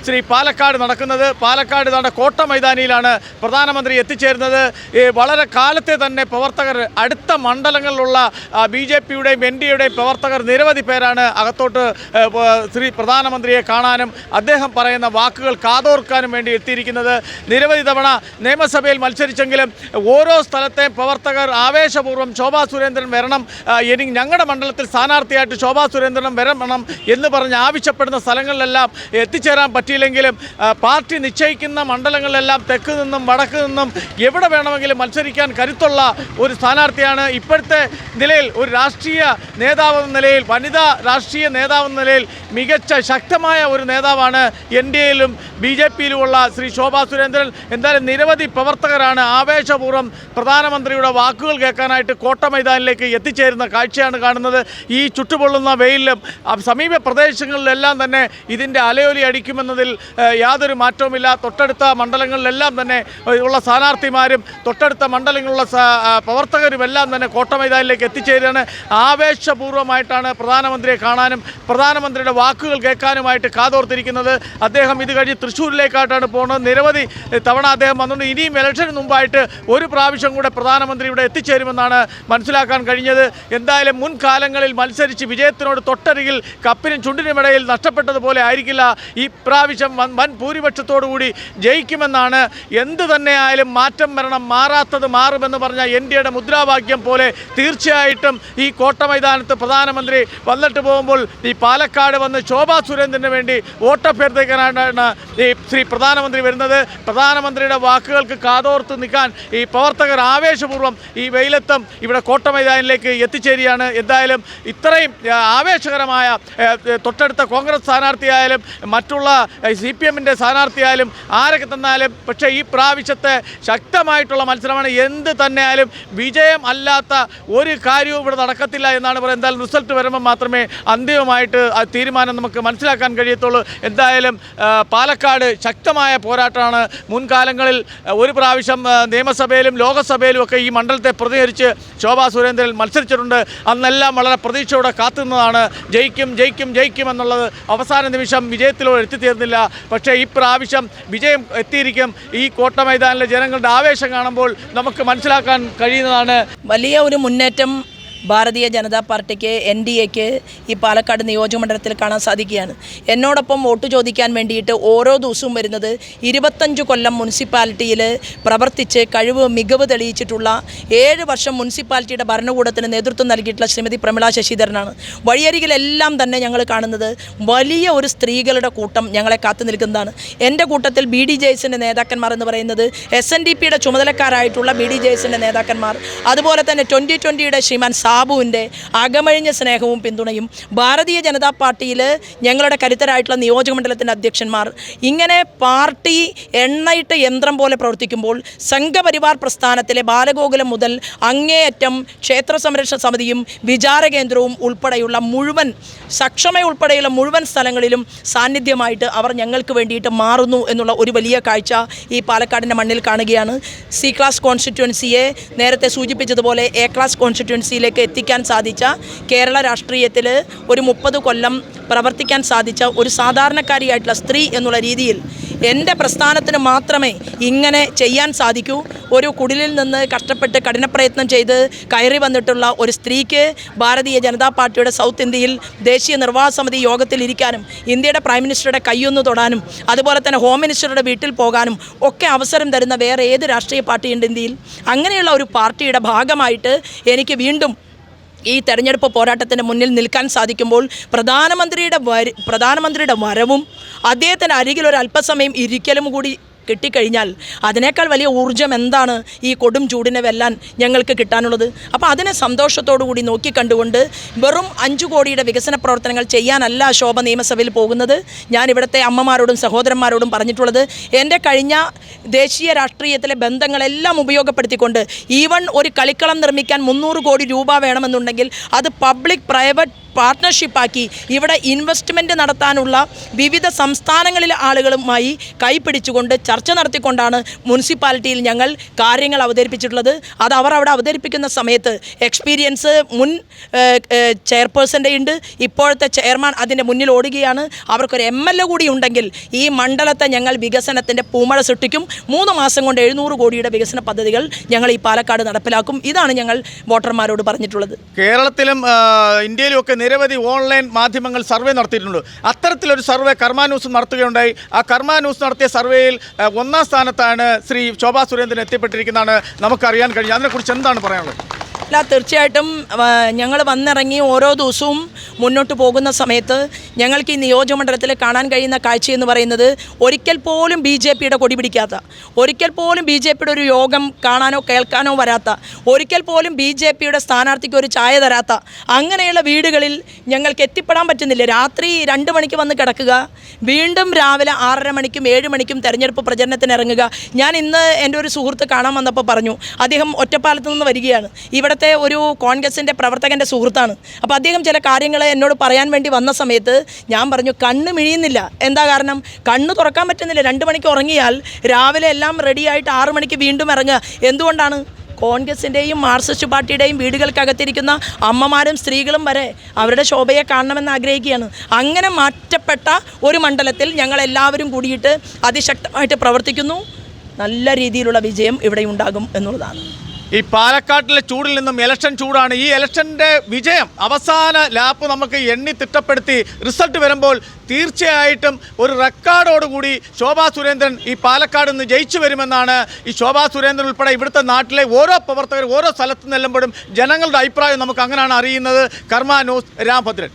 ശ്രീ പാലക്കാട് നടക്കുന്നത്. പാലക്കാട് കോട്ട മൈതാനിയിലാണ് പ്രധാനമന്ത്രി എത്തിച്ചേരുന്നത്. വളരെ കാലത്തെ തന്നെ പ്രവർത്തകർ, അടുത്ത മണ്ഡലങ്ങളിലുള്ള BJPയുടെയും NDAയുടെയും പ്രവർത്തകർ നിരവധി പേരാണ് അകത്തോട്ട് ശ്രീ പ്രധാനമന്ത്രിയെ കാണാനും അദ്ദേഹം പറയുന്ന വാക്കുകൾ കാതോർക്കാനും വേണ്ടി എത്തിയിരിക്കുന്നത്. നിരവധി തവണ നിയമസഭയിൽ മത്സരിച്ചെങ്കിലും ഓരോ സ്ഥലത്തെ പ്രവർത്തകർ ആവേശപൂർവ്വം ശോഭാ സുരേന്ദ്രൻ വരണം, ഞങ്ങളുടെ മണ്ഡലത്തിൽ സ്ഥാനാർത്ഥിയായിട്ട് ശോഭാ സുരേന്ദ്രൻ വരണം എന്ന് പറഞ്ഞ് ആവശ്യപ്പെടുന്ന സ്ഥലങ്ങളിലെല്ലാം എത്തിച്ചേരാൻ പറ്റിയില്ലെങ്കിലും പാർട്ടി നിശ്ചയിക്കുന്ന മണ്ഡലങ്ങളിലെല്ലാം തെക്ക് നിന്നും വടക്ക് നിന്നും എവിടെ വേണമെങ്കിലും മത്സരിക്കാൻ കരുത്തുള്ള ഒരു സ്ഥാനാർത്ഥിയാണ്. ഇപ്പോഴത്തെ നിലയിൽ ഒരു രാഷ്ട്രീയ നേതാവെന്ന നിലയിൽ, വനിതാ രാഷ്ട്രീയ നേതാവെന്ന നിലയിൽ മികച്ച ശക്തമായ ഒരു നേതാവാണ് NDAയിലും BJPയിലുമുള്ള ശ്രീ ശോഭാ സുരേന്ദ്രൻ. എന്തായാലും നിരവധി പ്രവർത്തകരാണ് ആവേശപൂർവ്വം പ്രധാനമന്ത്രിയുടെ വാക്കുകൾ കേൾക്കാനായിട്ട് കോട്ട മൈതാനിലേക്ക് എത്തിച്ചേരുന്ന കാഴ്ചയാണ് കാണുന്നത്. ഈ ചുട്ടുപൊള്ളുന്ന വെയിലും സമീപ പ്രദേശങ്ങളിലെല്ലാം തന്നെ ഇതിൻ്റെ അലയൊലി അടിക്കുമെന്നതിൽ യാതൊരു മാറ്റവുമില്ല. തൊട്ടടുത്ത മണ്ഡലങ്ങളിലെല്ലാം തന്നെ ഉള്ള സ്ഥാനാർത്ഥിമാരും തൊട്ടടുത്ത മണ്ഡലങ്ങളിലുള്ള പ്രവർത്തകരുമെല്ലാം തന്നെ കോട്ട മൈതാനിലേക്ക് എത്തിച്ചേരുകയാണ്. ആവേശപൂർവ്വമായിട്ടാണ് പ്രധാനമന്ത്രിയെ കാണാനും പ്രധാനമന്ത്രിയുടെ വാക്കുകൾ കേൾക്കാനുമായിട്ട് കാതോർത്തിരിക്കുന്നത്. അദ്ദേഹം ഇത് കഴിഞ്ഞ് തൃശ്ശൂരിലേക്കായിട്ടാണ് പോകുന്നത്. നിരവധി തവണ അദ്ദേഹം വന്നുകൊണ്ട് ഇനിയും ഇലക്ഷന് മുമ്പായിട്ട് ഒരു പ്രാവശ്യം കൂടെ പ്രധാനമന്ത്രി ഇവിടെ എത്തിച്ചേരുമെന്നാണ് മനസ്സിലാക്കാൻ കഴിഞ്ഞത്. എന്തായാലും മുൻകാലങ്ങളിൽ മത്സരിച്ച് വിജയത്തിനോട് തൊട്ടരികിൽ കപ്പിനും ചുണ്ടിനുമിടയിൽ നഷ്ടപ്പെട്ടതുപോലെ ആയിരിക്കില്ല ഈ പ്രാവശ്യം. വൻ ഭൂരിപക്ഷത്തോടുകൂടി ജയിക്കുമെന്നാണ്. എന്ത് തന്നെയായാലും മാറ്റം വരണം, മാറാത്തത് മാറുമെന്ന് പറഞ്ഞ NDAയുടെ മുദ്രാവാക്യം പോലെ തീർച്ചയായിട്ടും ഈ കോട്ട മൈതാനത്ത് പ്രധാനമന്ത്രി വന്നിട്ട് പോകുമ്പോൾ ഈ പാലക്കാട് വന്ന് ശോഭാ സുരേന്ദ്രന് വേണ്ടി വോട്ടഭ്യർത്ഥിക്കാനാണ് ഈ ശ്രീ പ്രധാനമന്ത്രി വരുന്നത്. പ്രധാനമന്ത്രിയുടെ വാക്കുകൾക്ക് കാതോർത്ത് നിൽക്കാൻ ഈ പ്രവർത്തകർ ആവേശപൂർവ്വം ഈ വെയിലത്തും ഇവിടെ കോട്ട മൈതാനിലേക്ക് എത്തിച്ചേരുകയാണ്. എന്തായാലും ഇത്രയും ആവേശകരമായ തൊട്ടടുത്ത കോൺഗ്രസ് സ്ഥാനാർത്ഥിയായാലും മറ്റുള്ള CPMൻ്റെ സ്ഥാനാർത്ഥിയായാലും ആരൊക്കെ തന്നാലും, പക്ഷേ ഈ പ്രാവശ്യത്തെ ശക്തമായിട്ടുള്ള മത്സരമാണ്. എന്ത് തന്നെയായാലും വിജയം അല്ലാത്ത ഒരു കാര്യവും ഇവിടെ നടക്കത്തില്ല എന്നാണ് പറയുന്നത്. എന്തായാലും റിസൾട്ട് വരുമ്പോൾ മാത്രമേ അന്തിമമായിട്ട് തീരുമാനം നമുക്ക് മനസ്സിലാക്കാൻ കഴിയത്തുള്ളൂ. എന്തായാലും പാലക്കാട് ശക്തമായ പോരാട്ടമാണ്. മുൻകാലങ്ങളിൽ ഒരു പ്രാവശ്യം നിയമസഭയിലും ലോകസഭയിലും ഒക്കെ ഈ മണ്ഡലത്തെ പ്രതിനിധീകരിച്ച് ശോഭാ സുരേന്ദ്രൻ മത്സരിച്ചിട്ടുണ്ട്. അന്നെല്ലാം വളരെ പ്രതീക്ഷയോടെ കാത്തുനിന്നതാണ് ജയിക്കും ജയിക്കും ജയിക്കും എന്നുള്ളത്. അവസാന നിമിഷം വിജയത്തിലോ എത്തിത്തീർന്നില്ല. പക്ഷേ ഈ പ്രാവശ്യം വിജയം എത്തിയിരിക്കും. ഈ കോട്ട മൈതാനിലെ ജനങ്ങളുടെ ആവേശം കാണുമ്പോൾ നമുക്ക് മനസ്സിലാക്കാൻ കഴിയുന്നതാണ്. വലിയ ഒരു മുന്നേറ്റം ഭാരതീയ ജനതാ പാർട്ടിക്ക് NDAക്ക് ഈ പാലക്കാട് നിയോജകമണ്ഡലത്തിൽ കാണാൻ സാധിക്കുകയാണ്. എന്നോടൊപ്പം വോട്ട് ചോദിക്കാൻ വേണ്ടിയിട്ട് ഓരോ ദിവസവും വരുന്നത് 25 കൊല്ലം മുനിസിപ്പാലിറ്റിയിൽ പ്രവർത്തിച്ച് മികവ് തെളിയിച്ചിട്ടുള്ള 7 വർഷം മുനിസിപ്പാലിറ്റിയുടെ ഭരണകൂടത്തിന് നേതൃത്വം നൽകിയിട്ടുള്ള ശ്രീമതി പ്രമിള ശശിധരനാണ്. വഴിയരികിലെല്ലാം തന്നെ ഞങ്ങൾ കാണുന്നത് വലിയ ഒരു സ്ത്രീകളുടെ കൂട്ടം ഞങ്ങളെ കാത്തു നിൽക്കുന്നതാണ്. എൻ്റെ കൂട്ടത്തിൽ BDJSൻ്റെ നേതാക്കന്മാർ എന്ന് പറയുന്നത് SNDPയുടെ ചുമതലക്കാരായിട്ടുള്ള BDJSൻ്റെ നേതാക്കന്മാർ, അതുപോലെ തന്നെ 2020യുടെ ശ്രീമാൻ സാബുവിൻ്റെ അകമഴിഞ്ഞ സ്നേഹവും പിന്തുണയും, ഭാരതീയ ജനതാ പാർട്ടിയിൽ ഞങ്ങളുടെ കരുത്തരായിട്ടുള്ള നിയോജകമണ്ഡലത്തിൻ്റെ അധ്യക്ഷന്മാർ, ഇങ്ങനെ പാർട്ടി എണ്ണയിട്ട് യന്ത്രം പോലെ പ്രവർത്തിക്കുമ്പോൾ സംഘപരിവാർ പ്രസ്ഥാനത്തിലെ ബാലഗോകുലം മുതൽ അങ്ങേയറ്റം ക്ഷേത്ര സംരക്ഷണ സമിതിയും വിചാരകേന്ദ്രവും ഉൾപ്പെടെയുള്ള മുഴുവൻ സക്ഷമ ഉൾപ്പെടെയുള്ള മുഴുവൻ സ്ഥലങ്ങളിലും സാന്നിധ്യമായിട്ട് അവർ ഞങ്ങൾക്ക് വേണ്ടിയിട്ട് മാറുന്നു എന്നുള്ള ഒരു വലിയ കാഴ്ച ഈ പാലക്കാടിൻ്റെ മണ്ണിൽ കാണുകയാണ്. C ക്ലാസ് കോൺസ്റ്റിറ്റ്യുവൻസിയെ നേരത്തെ സൂചിപ്പിച്ചതുപോലെ A ക്ലാസ് കോൺസ്റ്റിറ്റ്യുവൻസിയിലേക്ക് എത്തിക്കാൻ സാധിച്ച, കേരള രാഷ്ട്രീയത്തിൽ ഒരു 30 കൊല്ലം പ്രവർത്തിക്കാൻ സാധിച്ച ഒരു സാധാരണക്കാരിയായിട്ടുള്ള സ്ത്രീ എന്നുള്ള രീതിയിൽ എൻ്റെ പ്രസ്ഥാനത്തിന് മാത്രമേ ഇങ്ങനെ ചെയ്യാൻ സാധിക്കൂ. ഒരു കുടിലിൽ നിന്ന് കഷ്ടപ്പെട്ട് കഠിനപ്രയത്നം ചെയ്ത് കയറി വന്നിട്ടുള്ള ഒരു സ്ത്രീക്ക് ഭാരതീയ ജനതാ പാർട്ടിയുടെ സൗത്ത് ഇന്ത്യയിൽ ദേശീയ നിർവാഹക സമിതി യോഗത്തിൽ ഇരിക്കാനും ഇന്ത്യയുടെ പ്രൈം മിനിസ്റ്ററുടെ കൈയൊന്ന് തൊടാനും അതുപോലെ തന്നെ ഹോം മിനിസ്റ്ററുടെ വീട്ടിൽ പോകാനും ഒക്കെ അവസരം തരുന്ന വേറെ ഏത് രാഷ്ട്രീയ പാർട്ടിയുണ്ട് ഇന്ത്യയിൽ? അങ്ങനെയുള്ള ഒരു പാർട്ടിയുടെ ഭാഗമായിട്ട് എനിക്ക് വീണ്ടും ഈ തെരഞ്ഞെടുപ്പ് പോരാട്ടത്തിൻ്റെ മുന്നിൽ നിൽക്കാൻ സാധിക്കുമ്പോൾ പ്രധാനമന്ത്രിയുടെ വരവും അദ്ദേഹത്തിന് അരികിൽ ഒരു അല്പസമയം ഇരിക്കലും കൂടി കിട്ടിക്കഴിഞ്ഞാൽ അതിനേക്കാൾ വലിയ ഊർജ്ജം എന്താണ് ഈ കൊടും ചൂടിനെ വെല്ലാൻ ഞങ്ങൾക്ക് കിട്ടാനുള്ളത്? അപ്പോൾ അതിനെ സന്തോഷത്തോടു കൂടി നോക്കിക്കണ്ടുകൊണ്ട് വെറും 5 കോടിയുടെ വികസന പ്രവർത്തനങ്ങൾ ചെയ്യാനല്ല ശോഭ നിയമസഭയിൽ പോകുന്നത്. ഞാൻ ഇവിടുത്തെ അമ്മമാരോടും സഹോദരന്മാരോടും പറഞ്ഞിട്ടുള്ളത്, എൻ്റെ കഴിഞ്ഞ ദേശീയ രാഷ്ട്രീയത്തിലെ ബന്ധങ്ങളെല്ലാം ഉപയോഗപ്പെടുത്തിക്കൊണ്ട് ഈവൺ ഒരു കളിക്കളം നിർമ്മിക്കാൻ 300 കോടി രൂപ വേണമെന്നുണ്ടെങ്കിൽ അത് പബ്ലിക് പ്രൈവറ്റ് പാർട്ട്ണർഷിപ്പാക്കി ഇവിടെ ഇൻവെസ്റ്റ്മെൻറ്റ് നടത്താനുള്ള വിവിധ സംസ്ഥാനങ്ങളിലെ ആളുകളുമായി കൈപിടിച്ചുകൊണ്ട് ചർച്ച നടത്തിക്കൊണ്ടാണ് മുനിസിപ്പാലിറ്റിയിൽ ഞങ്ങൾ കാര്യങ്ങൾ അവതരിപ്പിച്ചിട്ടുള്ളത്. അത് അവർ അവിടെ അവതരിപ്പിക്കുന്ന സമയത്ത് എക്സ്പീരിയൻസ് മുൻ ചെയർപേഴ്സൻ്റെ ഉണ്ട്, ഇപ്പോഴത്തെ ചെയർമാൻ അതിൻ്റെ മുന്നിൽ ഓടുകയാണ്. അവർക്കൊരു MLA കൂടി ഉണ്ടെങ്കിൽ ഈ മണ്ഡലത്തെ ഞങ്ങൾ വികസനത്തിൻ്റെ പൂമഴ സൃഷ്ടിക്കും. 3 മാസം കൊണ്ട് 700 കോടിയുടെ വികസന പദ്ധതികൾ ഞങ്ങൾ ഈ പാലക്കാട് നടപ്പിലാക്കും. ഇതാണ് ഞങ്ങൾ വോട്ടർമാരോട് പറഞ്ഞിട്ടുള്ളത്. കേരളത്തിലും ഇന്ത്യയിലും ഒക്കെ നിരവധി ഓൺലൈൻ മാധ്യമങ്ങൾ സർവേ നടത്തിയിട്ടുണ്ട്. അത്തരത്തിലൊരു സർവേ കർമ്മ ന്യൂസ് നടത്തുകയുണ്ടായി. ആ കർമ്മ ന്യൂസ് നടത്തിയ സർവേയിൽ 1ാം സ്ഥാനത്താണ് ശ്രീ ശോഭാ സുരേന്ദ്രൻ എത്തിപ്പെട്ടിരിക്കുന്നതാണ് നമുക്കറിയാൻ കഴിഞ്ഞത്. അതിനെക്കുറിച്ച് എന്താണ് പറയാനുള്ളത്? അല്ല, തീർച്ചയായിട്ടും ഞങ്ങൾ വന്നിറങ്ങി ഓരോ ദിവസവും മുന്നോട്ട് പോകുന്ന സമയത്ത് ഞങ്ങൾക്ക് ഈ നിയോജകമണ്ഡലത്തിൽ കാണാൻ കഴിയുന്ന കാഴ്ചയെന്ന് പറയുന്നത് ഒരിക്കൽ പോലും BJPയുടെ കൊടി പിടിക്കാത്ത, ഒരിക്കൽ പോലും BJPയുടെ ഒരു യോഗം കാണാനോ കേൾക്കാനോ വരാത്ത, ഒരിക്കൽ പോലും BJPയുടെ സ്ഥാനാർത്ഥിക്ക് ഒരു ചായ തരാത്ത അങ്ങനെയുള്ള വീടുകളിൽ ഞങ്ങൾക്ക് എത്തിപ്പെടാൻ പറ്റുന്നില്ല. രാത്രി 2 മണിക്ക് വന്ന് കിടക്കുക, വീണ്ടും രാവിലെ 6:30 മണിക്കും 7 മണിക്കും തെരഞ്ഞെടുപ്പ് പ്രചരണത്തിന് ഇറങ്ങുക. ഞാൻ ഇന്ന് എൻ്റെ ഒരു സുഹൃത്ത് കാണാൻ വന്നപ്പോൾ പറഞ്ഞു, അദ്ദേഹം ഒറ്റപ്പാലത്ത് നിന്ന് വരികയാണ്, ഇവിടുത്തെ ഒരു കോൺഗ്രസിൻ്റെ പ്രവർത്തകൻ്റെ സുഹൃത്താണ്. അപ്പോൾ അദ്ദേഹം ചില കാര്യങ്ങൾ എന്നോട് പറയാൻ വേണ്ടി വന്ന സമയത്ത് ഞാൻ പറഞ്ഞു, കണ്ണ് മിഴിയുന്നില്ല. എന്താ കാരണം? കണ്ണ് തുറക്കാൻ പറ്റുന്നില്ല. 2 മണിക്ക് ഉറങ്ങിയാൽ രാവിലെ എല്ലാം റെഡിയായിട്ട് 6 മണിക്ക് വീണ്ടും ഇറങ്ങുക. എന്തുകൊണ്ടാണ്? കോൺഗ്രസിൻ്റെയും മാർക്സിസ്റ്റ് പാർട്ടിയുടെയും വീടുകൾക്കകത്തിരിക്കുന്ന അമ്മമാരും സ്ത്രീകളും വരെ അവരുടെ ശോഭയെ കാണണമെന്ന് ആഗ്രഹിക്കുകയാണ്. അങ്ങനെ മാറ്റപ്പെട്ട ഒരു മണ്ഡലത്തിൽ ഞങ്ങളെല്ലാവരും കൂടിയിട്ട് അതിശക്തമായിട്ട് പ്രവർത്തിക്കുന്നു. നല്ല രീതിയിലുള്ള വിജയം ഇവിടെ ഉണ്ടാകും എന്നുള്ളതാണ്. ഈ പാലക്കാട്ടിലെ ചൂടിൽ നിന്നും ഇലക്ഷൻ ചൂടാണ്. ഈ ഇലക്ഷൻ്റെ വിജയം അവസാന ലാപ്പ് നമുക്ക് എണ്ണി തിട്ടപ്പെടുത്തി റിസൾട്ട് വരുമ്പോൾ തീർച്ചയായിട്ടും ഒരു റെക്കോർഡോടുകൂടി ശോഭാ സുരേന്ദ്രൻ ഈ പാലക്കാട് നിന്ന് ജയിച്ചു വരുമെന്നാണ് ഈ ശോഭാ സുരേന്ദ്രൻ ഉൾപ്പെടെ ഇവിടുത്തെ നാട്ടിലെ ഓരോ പ്രവർത്തകർ ഓരോ സ്ഥലത്ത് നിന്നെല്ലുമ്പോഴും ജനങ്ങളുടെ അഭിപ്രായം നമുക്ക് അങ്ങനെയാണ് അറിയുന്നത്. കർമ്മ ന്യൂസ്, രാംഭദ്രൻ.